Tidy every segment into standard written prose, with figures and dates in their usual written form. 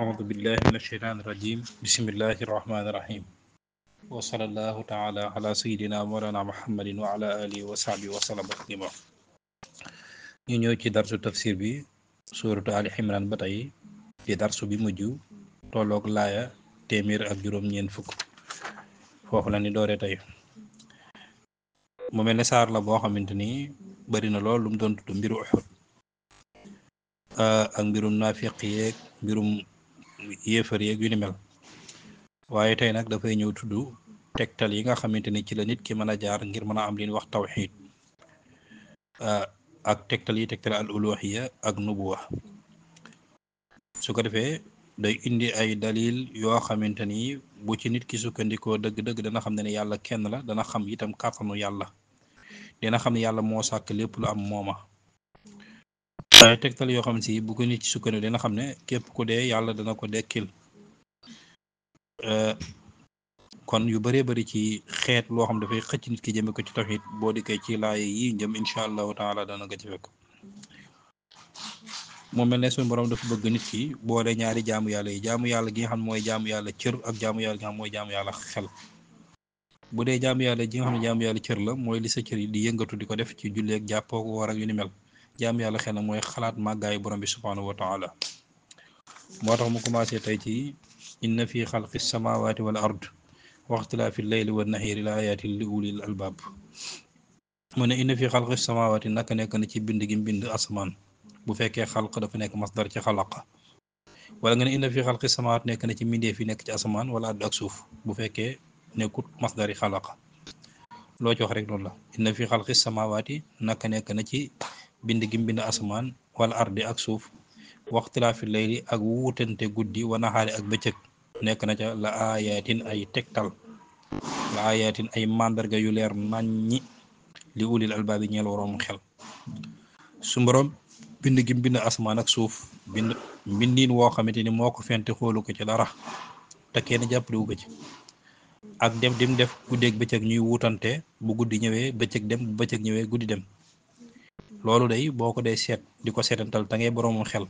أعوذ بالله من الشيطان الرجيم بسم الله الرحمن الرحيم وصلى الله تعالى على سيدنا مولانا محمد وعلى آله وصحبه وسلم تسليما ñu ñëw ci darsu tafsir bi suuratu Ali Imran ba tey ci darsu bi mujj tolloog laaya téeméer ak juróom-ñeent fukk foofu la ni dooree tey mu mel ne saar la boo xamante ni bari na lool lu mu doon tudd mbiru Uhud ak mbirum naafiq yeeg mbirum yéefar yeeg yu ni mel waaye tey nag dafay ñëw tudd tegtal yi nga xamante ni ci la nit ki mën a jaar ngir mën a am li ñuy wax tawxiid ak tegtal yi tegtal al uluhiya ak nubuwa su ko defee day indi ay dalil yoo xamante ni bu ci nit ki sukkandikoo dëgg-dëgg dana xam ne yàlla kenn la dana xam itam kàttanu yàlla dina xam ne yàlla moo sàkk lépp lu am mooma ay tegtal yoo xam si bu ko nit ci sukkandikoo dina xam ne képp ku dee yàlla dana ko dekkil kon yu bëree bëri ci xeet loo xam dafay xëcc nit ki jëme ko ci tawxiid boo dikkee ci laay yi jëm incha allahu taala dana ko ci fekk mu mel ne suñu borom dafa bëgg nit ki boole ñaari jaamu yàlla yi jaamu yàlla gi nga xam ne mooy jaamu yàlla cër ak jaamu yàlla gi nga xam mooy jaamu yàlla xel bu dee jaamu yàlla ji nga xam ne jaamu yàlla cër la mooy li sa cër yi di yëngatu di ko def ci julleeg jàppoo war ak yu ni mel jaamu yàlla xel nag mooy xalaat màggaayu borom bi subhanahu wa taala moo tax mu commencé tey ci inna fi xalqi samawati wal ard waxtilaafi leyli wa naxiiri la ayatin li ulil albaab mu ne inna fi xalqi samawati naka nekk na ci bind gi mbind asamaan bu fekkee xalq dafa nekk masdar ci xalaqa wala nga ne inna fi xalqi samawati nekk na ci mbindeef yi nekk ci asamaan wala àdd ak suuf bu fekkee nekkut masdari xalaqa loo ci wax rek noonu la inna fi xalqi samawati naka nekk na ci bind gi mbind asamaan wala ardi ak suuf waxtilaafi leyli ak wuutante guddi wa naxaari ak bëccëg nekk na ca la ayatin ay tegtal la ayatin ay màndarga yu leer naññi li ulil albaabi ñeel waroom xel su borom bind gi bind asmaan ak suuf mbindiin woo xamante ni moo ko fente xoolu ko ci dara te kenn jàppalewu ko ci ak def dim def guddeeg bëccëg ñuy wuutante bu guddi ñëwee bëccëg dem bu bëccëg ñëwee guddi dem loolu day boo ko dee seet di ko seetantal te ngay boroomu xel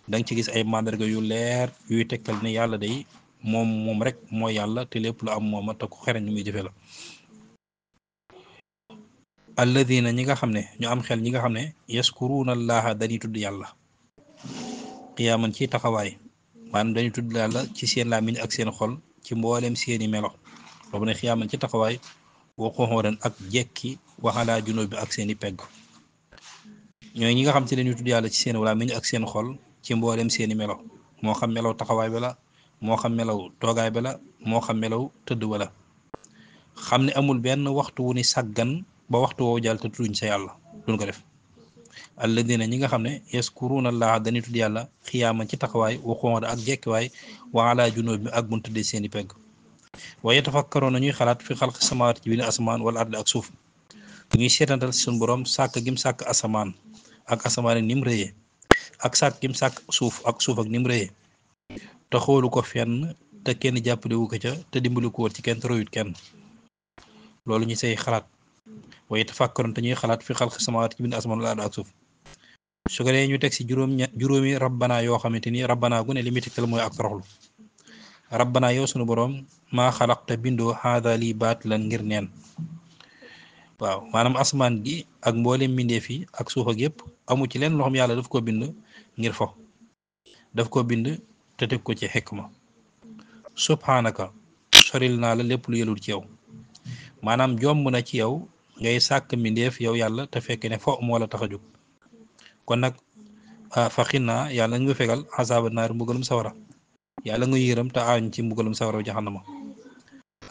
danga ci gis ay màndarga yu leer yuy tegtal ne yàlla day moom rek mooy yàlla te lépp lu am mooma te ku xereñ ñu muy jëfe la alladina ñi nga xam ne ñu am xel ñi nga xam ne yaskuruuna allaha dañuy tudd yàlla qiyaaman ci taxawaay maanaam dañuy tudd yàlla ci seen làmmiñ ak seen xol ci mbooleem seeni melo boobu ne qiyaaman ci taxawaay wa qu'uudan ak jekki wa alaa junubi ak seeni pegg ñooy ñi nga xam ci dañuy tudd yàlla ci seen làmmiñ ak seen xol ci mbooleem seeni melo moo xam melaw taxawaay ba la moo xam melaw toogaay ba la moo xam melaw tëdd wala xam ne amul benn waxtu wu ni sàggan ba waxtu woowu jàll te tudduñ sa yàlla duñ ko def alladina ñi nga xam ne yaskuruuna allaha dañuy tudd yàlla xiyaaman ci taxawaay wa qu'uudan ak jekkiwaay wa alaa junubi ak buñ tëddee seeni pegg wa yatafakkaruuna ñuy xalaat fi xalqi samawaati ci biir asamaan wala ardi ak suuf ñuy seetantal si suñ borom sàkk gim sàkk asamaan ak asamaan ak ni mu rëyee ak sàkk gim sàkk suuf ak ni mu rëyee te xoolu ko fenn te kenn jàppalewu ko ca te dimbali ko woon ci kenn te royut kenn loolu ñu say xalaat waaye tafakkaroon te ñuy xalaat fi xalqi samaawaati ci bind asamaan wala ardi ak suuf su ko dee ñu teg si juróomi rabbana yoo xamante ni rabbana gu ne li muy tegtal mooy ak toroxlu rabbana yow sunu borom maa xalaqta bindoo haada lii baat lan ngir neen waaw maanaam asamaan gi ak mboolem mbindeef yi ak suuf ak yëpp amu ci leen loo xam yàlla daf ko bind ngir fo daf ko bind te teg ko ci xikma subhanaka soril naa la lépp lu yelul ci yow maanaam jomb na ci yow ngay sàkk mbindeef yow yàlla te fekk ne fo moo la tax a jóg kon nag fa xinnaa yàlla nga fegal asaaba naar mbugalum sawara yàlla nga yërëm te aañ ci mbugalum sawara jaxannama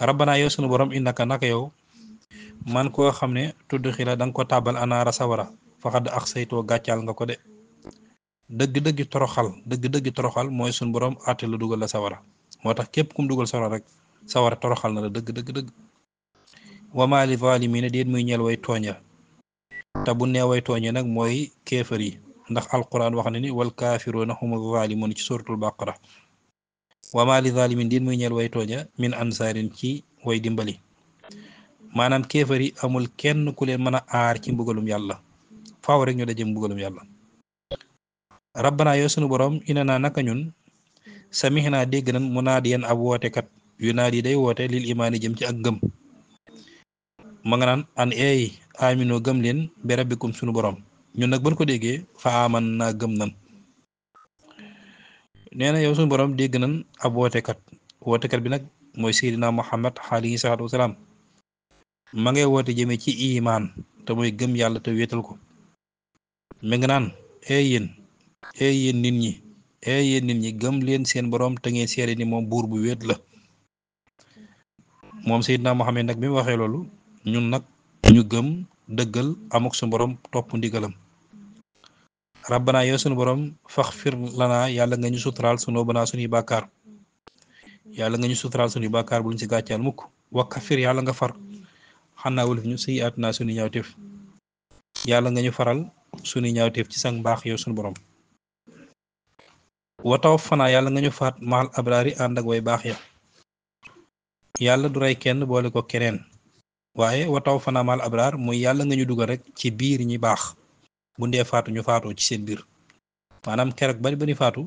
rabbana yow sunu borom innaka naka yow man koo xam ne tudd xila da nga ko tàbbal anaara sawara faxad ak saytoo gàccaal nga ko de dëgg-dëgg toroxal mooy suñ borom àtte la dugal la sawara moo tax képp kum dugal sawara rek sawara toroxal na la dëgg wama li zaalimiina déet muy ñeel way tooña te bu nee way tooña nag mooy kéefar yi ndax alquran wax na ni wal kaafiruuna humu zaalimuun ci suratul baqara wama li zaalimiin déet muy ñeel way tooña min ansaarin ci way dimbali maanaam kéefar yi amul kenn ku leen mën a aar ci mbugalum yàlla faaw rek ñu daje mbugalum yàlla rabbana yow sunu borom ina naa naka ñun samihna dégg nan munaadiyan ab wootekat yu naadi day woote lil imaani jëm ci ak ngëm ma nga naan an eey amino gëm leen bi rabbikum sunu borom ñun nag ban ko déggee fa aman naa gëm nan nee na yow sunu borom dégg nan ab wootekat bi nag mooy seydina muhammad alayhi salaatu wasalaam ma ngay woote jëme ci imaan te mooy gëm yàlla te wéetal ko mi nga naan yéen nit ñi gëm leen seen borom te ngeen seede ni moom buur bu wéet la moom seydina muhammad nag bi mu waxee loolu ñun nag ñu gëm dëggal amuk sunu borom topp ndigalam rabbana yow sunu borom faxfir lana yàlla nga ñu suturaal sunu banaa sunuy bàkkaar yàlla nga ñu suturaal sunuy bàkkaar bu ñu ci gàccaal mukk wakkafir yàlla nga far xanaa wulif ñu siy at naa sunuy ñaawteef yàlla nga ñu faral sunuy ñaawteef ci sang baax yow sunu borom wataw fanaa yàlla nga ñu faat maal abraari ànd ak way baax ya yàlla du rey kenn boole ko keneen waaye wataw fanaa maal abraar muy yàlla nga ñu dugal rek ci biir ñi baax bu ndee faatu ñu faatoo ci seen biir maanaam keroog bari bani faatu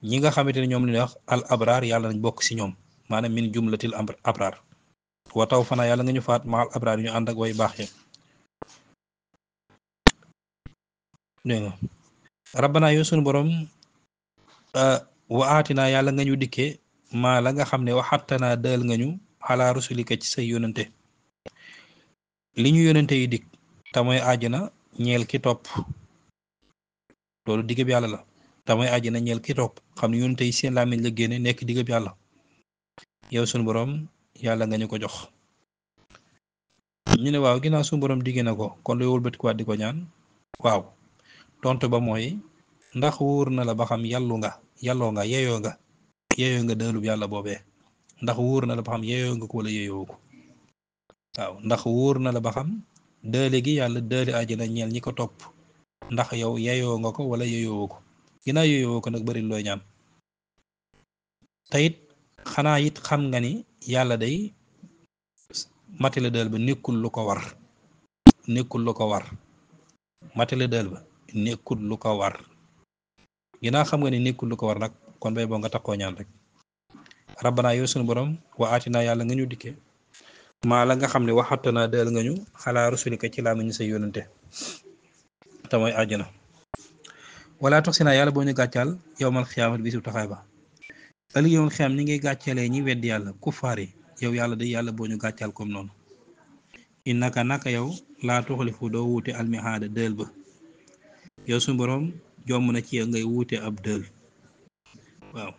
ñi nga xamante ne ñoom li ñuy wax al abraar yàlla nañ bokk ci ñoom maanaam min jumlatil abraar wataw fanaa yàlla nga ñu faat maal abraar ñu ànd ak way baax ya dégg nga rabbana yow sunu borom wa aatinaa yàlla nga ñu dikkee maa la nga xam ne waxattanaa dël nga ñu xalaa rusulika ci say yónante li ñu yónante yi dikk te mooy àjjana ñeel ki topp loolu digg bi yàlla la te mooy àjjana ñeel ki topp xam ne yónante yi seen làmmiñ la génne nekk digg bi yàlla yow sunu borom yàlla nga ñu ko jox ñu ne waaw ginnaaw sunu borom digge na ko kon looy wëlbatikuwaat di ko ñaan waaw tontu ba mooy ndax wóor na la ba xam yelloo nga yeyoo nga dëlub yàlla boobee ndax wóor na la ba xam yeyoo nga ko wala yeyoo ko waaw ndax wóor na la ba xam dële gi yàlla dële àjjana ñeel ñi ko topp ndax yow yeyoo nga ko wala yeyoo ko ginnaaw yeyoo ko nag bari looy ñaan te it xanaa it xam nga ni yàlla day matale dël ba nekkul lu ko war matale dël ba nekkul lu ko war ginnaaw xam nga ni nekkul lu ko war nag kon bay boo nga takkoo ñaan rek rabbana yow sunu borom wa aatinaa yàlla nga ñu dikke maa la nga xam ne waxattanaa dël nga ñu xalaa rusulika ci laa ñu say yónante te mooy àjjana wala tox si naa yàlla boo ñu gàccaal yowmal xiyaamat bisu taxaay ba ëllëg yowmal xiyaam ni ngay gàccalee ñi weddi yàlla kuffaar yi yow yàlla day yàlla boo ñu gàccaal comme noonu innaka naka yow laa tuxalifu doo wuute almihaada dël ba yow suñu borom jomm na ci ngay wuute ab dël waaw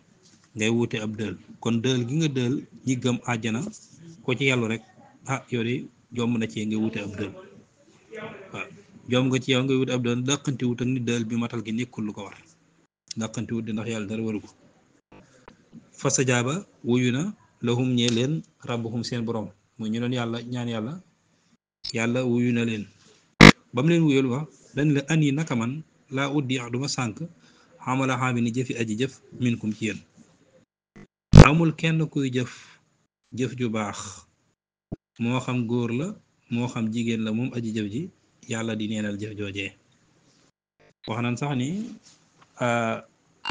ngay wuute ab dël kon dël gi nga dël ñi gëm àjjana ko ci yàllu rek yow de jomm na ci ngay wuute ab dël waaw jomm nga ci yow ngay wuute ab dël dàqanti wut ak ni dël bi matal gi nekkul lu ko war dàqanti wut di ndax yàlla dara waru ko fastajaaba wuyu na lahum ñee leen rabbuhum seen borom mooy ñu doon yàlla ñaan yàlla wuyu na leen ba mu leen wuyul wax dañ la an yi naka man laa uddi duma sànk xamala xaami ni jëfi aji jëf minkum ci yéen amul kenn kuy jëf ju baax moo xam góor la moo xam jigéen la moom aji jëf ji yàlla di neenal jëf joojee wax nañ sax ni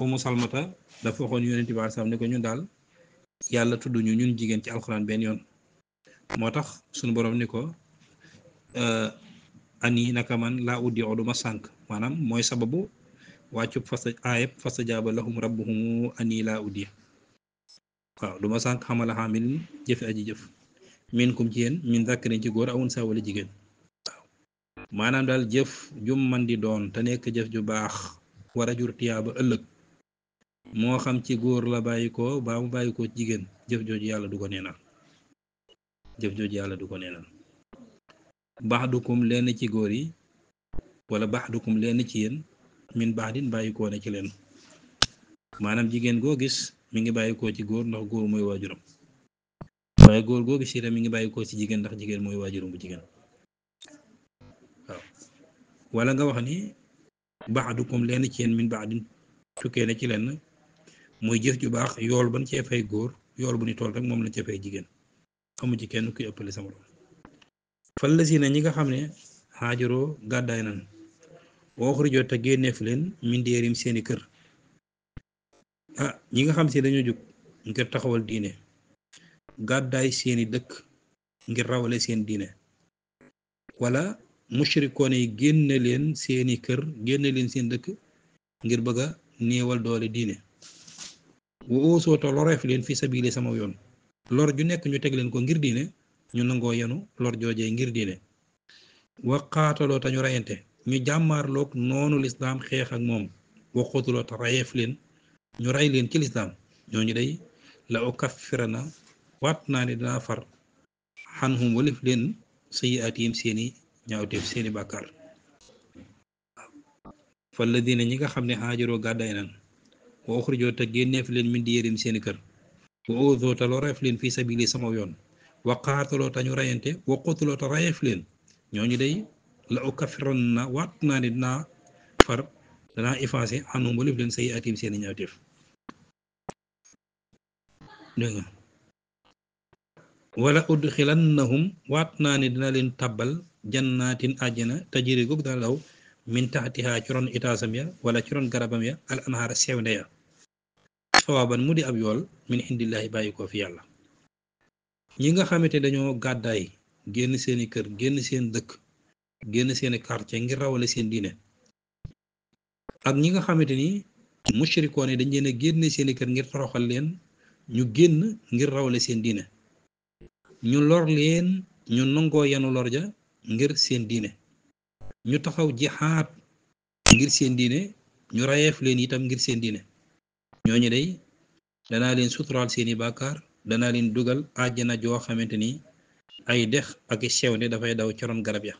Umu Salmata dafa waxoon yonent bi sallam ne ko ñun daal yàlla tudd ñu ñun jigéen ci alxuraan benn yoon moo tax suñu borom ni ko ani naka man laa uddi duma sànk maanaam mooy sababu wàccub fastajaaba lahum rabbuhum ani laa uddi waaw duma sànk xamala xaamil jëfi aji jëf minkum ci yéen min zakarin ci góor awun saa wala jigéen waaw maanaam daal jëf jum man di doon te nekk jëf ju baax war a jur tiyaaba ëllëg moo xam ci góor la bàyyi ko baa mu bàyyi ko jigéen jëf jooju yàlla du ko neenal baxdukum lenn ci góor yi wala baxdukum lenn ci yéen min baxdin bàyyi koo ne ci leen maanaam jigéen goo gis mi ngi bàyyi koo ci góor ndax góor mooy waajuram waaye góor goo gis itam mi ngi bàyyi koo ci jigéen ndax jigéen mooy waajuram bu jigéen waaw wala nga wax ni baxdukum lenn ci yéen min baxdin tukkee ne ci leen muy jëf ju baax yool ban cee fay góor yool bu ni tool rek moom lañ cee fay jigéen amu ci kenn kuy ëppale sama morom fal la si na ñi nga xam ne xaajaroo gàddaay nan waxurijoo te génneef leen min déerim seeni kër ñi nga xam si dañoo jóg ngir taxawal diine gàddaay seeni dëkk ngir rawale seen diine wala mushrikoon yi génne leen seeni kër génne leen seen dëkk ngir bëgg a néewal doole diine wa óosooto loreef leen fi sabili sama yoon lor ju nekk ñu teg leen ko ngir diine ñu nangoo yenu lor joojee ngir diine wa xaataloo te ñu reyante ñu jàmmaarloog noonu lislaam xeex ak moom wa xóotuloo te reyeef leen ñu rey leen ci lislaam ñooñu day la ukaffirana waat naa ne dinaa far xanhum walif leen sayyi'aatihim seeni ñaawteef seeni bàkkaar falladina ñi nga xam ne xaajaroo gàddaay nan wa uxrijoo te génneef leen min diyaarim seeni kër wa óozoo te loreef leen fii sabili sama yoon wa qaataloo te ñu reyante wa qutuloo te reyeef leen ñooñu day la ukaffiran na waat naa ne dinaa far danaa effacé xanhum walif leen sayyi'aatihim seeni ñaawteef dégg nga wala udxilannahum waat naa ne dina leen tabbal jannaatin àjjana tajri goog dana daw min taxtiha ci ron itaasam ya wala ci ron garabam ya al anhaara sewnde ya sawaaban mu di ab yool min indillahi bàyyi ko fi yàlla ñi nga xamante dañoo gàddaay génn seeni kër génn seen dëkk génn seeni quartier ngir rawale seen diine ak ñi nga xamante ni mushrikoon yi dañ leen a génne seeni kër ngir toroxal leen ñu génn ngir rawale seen diine ñu lor leen ñu nangoo yanu lor ja ngir seen diine ñu taxaw jihaad ngir seen diine ñu rayeef leen itam ngir seen diine ñooñu day danaa leen suturaal seeni bàkkaar danaa leen dugal àjjana joo xamante ni ay dex ak sewnde dafay daw ci ron garab ya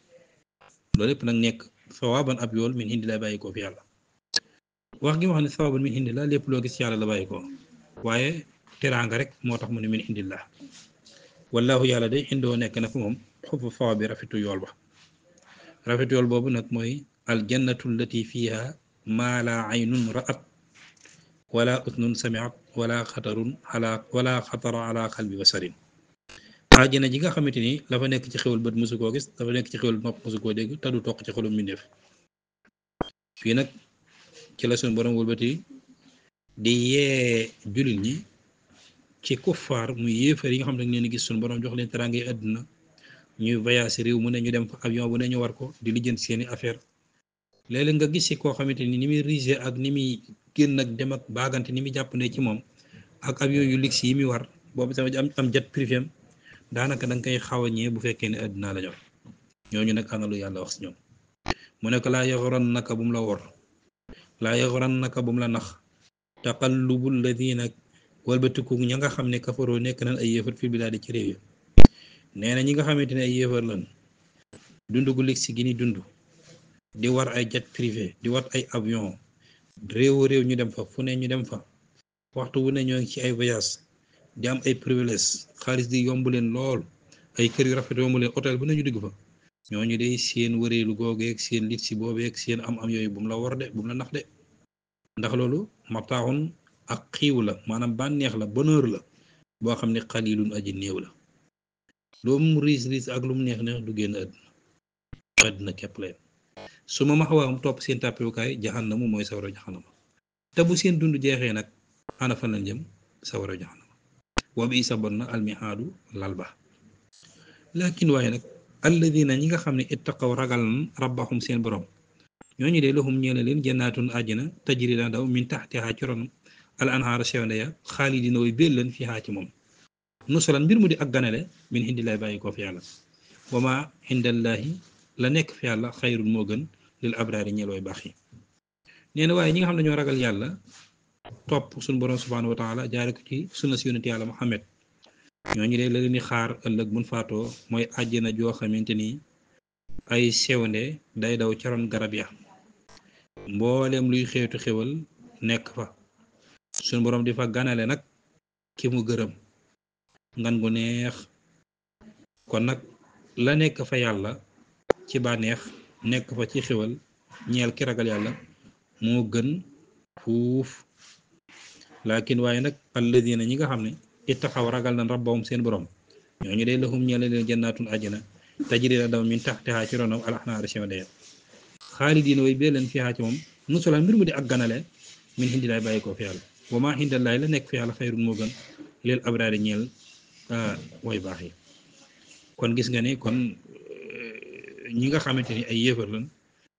loolu lépp nag nekk sawaaban ab yool min indi la bàyyi ko fi yàlla wax gi wax ne sawaaban min indi la lépp loo gis yàlla la bàyyi ko waaye teraanga rek moo tax mu ne min indi la wallahu yàlla day indoo nekk na fa moom xufu fawa bi rafetu yool ba rafetu yool boobu nag mooy aljannatu allati fiha maa la aynun ra'at wala usnun samiat wala xatara ala qalbi basarin àjjana ji nga xamante ni la fa nekk ci xewal bët mosu koo gis dafa nekk ci xewal nopp mosu koo dégg te du toq ci xolum mbindeef fii nag ci la suñu borom wëlbati di yee jullit ñi ci kuffaar muy yéefar yi nga xam ne leen gis suñu borom jox leen teraanga yi àdduna ñuy voyage réew mu ne ñu dem fa avion bu ne ñu war ko di lijjanti seeni affaire léeg-léeg nga gis ci koo xamante ni muy risé ak ni muy génn ak dem ak baagante ni muy jàpp ne ci moom ak avion yu luxe yi muy war boobu tamit am jet privé am daanaka da nga koy xaw a ñee bu fekkee ne àdduna la ñor ñooñu nag ana lu yàlla wax si ñoom mu nekk laa yaxuran naka bu mu la wor laa yaxuran naka bu mu la nax taqallubul ladina walbatiku ña nga xam ne kafaroo nekk nañ ay yéefar fil bilaadi ci réew yi nee na ñi nga xamante ne ay yéefar lan dund gu ligg si gi ni dund di war ay jet privé di war ay avion réew ñu dem fa fu ne ñu dem fa waxtu wu ne ñoo ngi ci ay voyage di am ay privilèges xaalis di yomb leen lool ay kër yu rafet yomb leen hôtel bu ne ñu digg fa ñooñu de seen wëreelu googeeg seen lit si boobeeg seen am yooyu bu mu la war de bu mu la nax de ndax loolu mataaxun ak xiiw la maanaam bànneex la bonheur la boo xam ne xalilun aji néew la lu mu riis ak lu mu neex neex du génn àdduna képp leen su ma maxawaam topp seen tàppewukaay jaxannamu mooy sawara jaxanama te bu seen dund jeexee nag ana fan lañ jëm sawara jaxanama wa bi sa bon na almihaadu lal ba laakin waaye nag alladina ñi nga xam ne ittaqaw ragal nan rabbahum seen borom ñooñu de lahum ñeela leen jannaatun àjjana tajri daa daw min taxtiha ci ronam al anhaara sewnde ya xaalidina way béel leen fiha ci moom nusalan mbir mu di ak ganale min indillahi bàyyi ko fi yàlla wa ma indallahi la nekk fi yàlla xayrun moo gën lil abraari ñeel way baax yi nee na waaye ñi nga xam ne ñoo ragal yàlla topp suñu borom subhanahu wa taala jaare ko ci sunna si yonent yàlla Muhammad ñooñu de la leen di xaar ëllëg buñ faatoo mooy àjjana joo xamante ni ay sewnde day daw ca ron garab ya mboolem luy xeetu xewal nekk fa suñu borom di fa ganale nag ki mu gërëm ngan gu neex kon nag la nekk fa yàlla ci bànneex nekk fa ci xewal ñeel ki ragal yàlla moo gën fuuf laakin waaye nag alladina ñi nga xam ne ittaxaw ragal na rabbahum seen borom ñooñu day lahum ñeel leen jannaatun àjjana tajri la daw min taxtiha ci ronam al anhaar sewnde ya xaalidina way bee leen fiha ci moom nusulan mbir mu di ak ganale min hindi lay bàyyi ko fi yàlla wa maa indallaahi la nekk fi yàlla xayrun moo gën lil abraari ñeel way baax yi. kon gis nga ne kon ñi nga xamante ni ay yéefar lan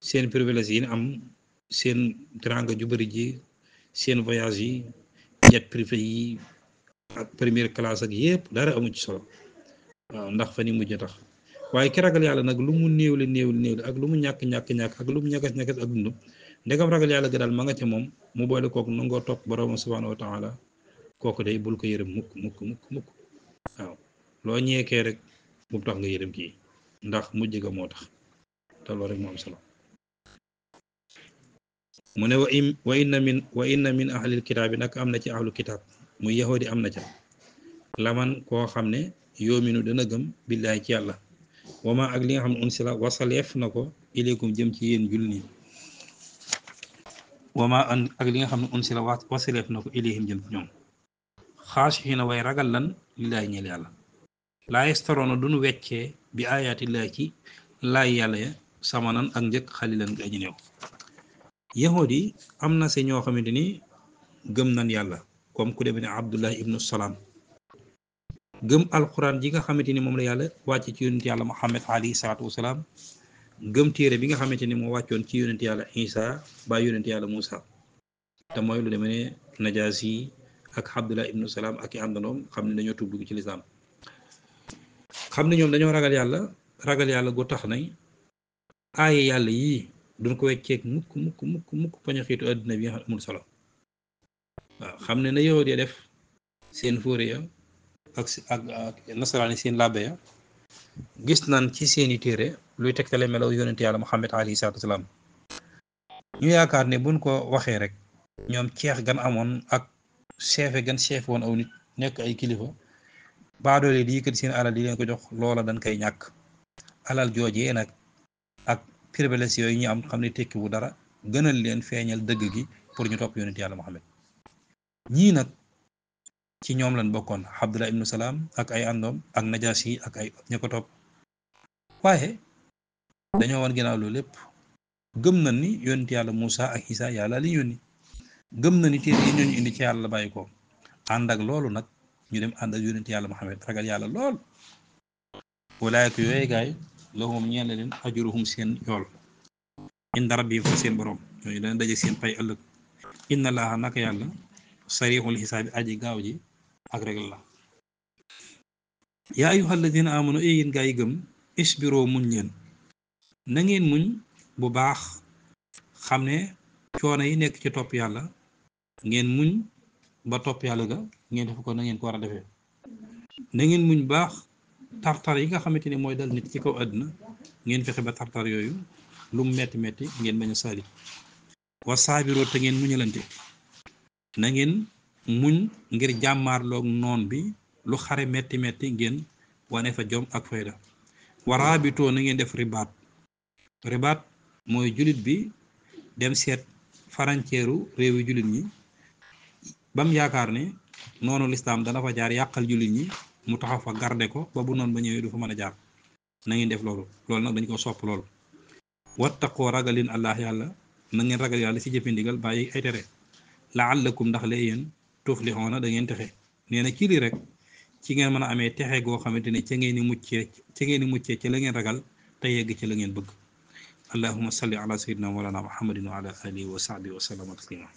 seen privilège yi am seen teranga ju bëri ji seen voyage yi jet privé yi ak première classe ak yépp dara amu ci solo waaw ndax fa ni mujj tax waaye ki ragal yàlla nag lu mu néewle néewle ak lu mu ñàkk ak lu mu ñagas ak dund ndegam ragal yàlla ga daal ma nga ca moom mu boole kooku nangoo topp borom subhanahu wa taala kooku day bul ko yërëm mukk waaw loo ñeekee rek bu tax nga yërëm kii ndax mujj ga moo tax te loolu rek moo am solo mu ne wa inna min ahlil kitaab bi nag am na ci ahlu kitaab muy yahudi am na ca laman koo xam ne yoominu dana gëm billaay ci yàlla wama ak li nga xam ne unsila wasaleef na ko ilaykum jëm ci yéen jullit ñi wama ak li nga xam ne unsila wasaleef na ko ilayhim jëm ci ñoom xaashiina way ragal lan lillaay ñeel yàlla laa yastaroona duñu weccee bi ayaatillaay ci laay yàlla ya samanan ak njëkk xalilan ga aji néew yahood yi am na se ñoo xamante ni gëm nan yàlla comme ku demee ne Abdullah ibnu Salaam gëm alquran ji nga xamante ni moom la yàlla wàcc ci yonent yàlla Muhammad alayhi salaatu wasalaam gëm téere bi nga xamante ni moo wàccoon ci yonent yàlla Isa ba yonent yàlla Muusa te mooy lu demee ne Najaasi ak Abdullah ibnu Salaam ak i àndandoom xam ne dañoo tuub dugg ci lislaam xam ne ñoom dañoo ragal yàlla gu tax nay aaye yàlla yii duñ ko wecceeg mukk paña xiitu àddina bi nga xam amul solo waaw xam ne na yow de def seen fóore ya ak nasaraani seen làbbe ya gis nan ci seeni téere luy tegtale melaw yonent yàlla Muhammad alayhi salaatu wasalaam ñu yaakaar ne buñ ko waxee rek ñoom ceex gan amoon ak chefe gan chef woon aw nit nekk ay kilifa baadoole di yëkkati seen alal di leen ko jox loola dañ koy ñàkk alal joojee nag ak privilège yooyu ñu am xam ne tekki bu dara gënal leen feeñal dëgg gi pour ñu topp yonent yàlla Muhammad ñii nag ci ñoom lañ bokkoon Abdullah ibnu Salaam ak ay àndoom ak Najaasi ak ay ña ko topp waaye dañoo wan ginnaaw loolu lépp gëm na ni yonent yàlla Muusa ak Isa yàlla li yónni gëm na ni téere yi ñooñu indi ci yàlla la bàyyi ko ànd ak loolu nag ñu dem ànd ak yonent yàlla Muhammad ragal yàlla lool walaayka yooyu gaay lahum ñeel leen ajruhum seen yool inda rabbihim fa seen borom ñooñu dana daje seen pay ëllëg inna laaha naka yàlla sariixul xisaabi aji gaaw ji ak regal la yaa ayyuhal ladina amanu yéen gaa yi gëm isbiroo muñ leen na ngeen muñ bu baax xam ne coono yi nekk ci topp yàlla ngeen muñ ba topp yàlla ga ngeen def ko na ngeen ko war a defee na ngeen muñ baax tartar yi nga xamante ni mooy dal nit ci kaw àdduna ngeen fexe ba tartar yooyu lu mu metti metti ngeen bañ a saali wa saabiroo te ngeen muñalante na ngeen muñ ngir jàmmaarloog noon bi lu xare metti metti ngeen wane fa jom ak fayda waraabitoo na ngeen def ribaat mooy julit bi dem seet faranceeru réewi julit ñi bam yaakaar ne noonu lislaam dana fa jaar yàqal julit ñi mu taxaw fa garde ko ba bu noonu ba ñëwee du fa mën a jaar na ngeen def loolu nag dañ ko sopp loolu wattaqoo ragalin allah yàlla na ngeen ragal yàlla ci jëfe ndigal bàyyi ay tere laallakum ndax lee yéen tuflixoona da ngeen texe nee na ci lii rek ci ngeen mën a amee texe goo xamante ne ca ngeen di muccee ci la ngeen ragal te yegg ci la ngeen bëgg allahumma salli ala sayyidina walana muhammadin wa ala alihi wa sahbihi wa sallama taslima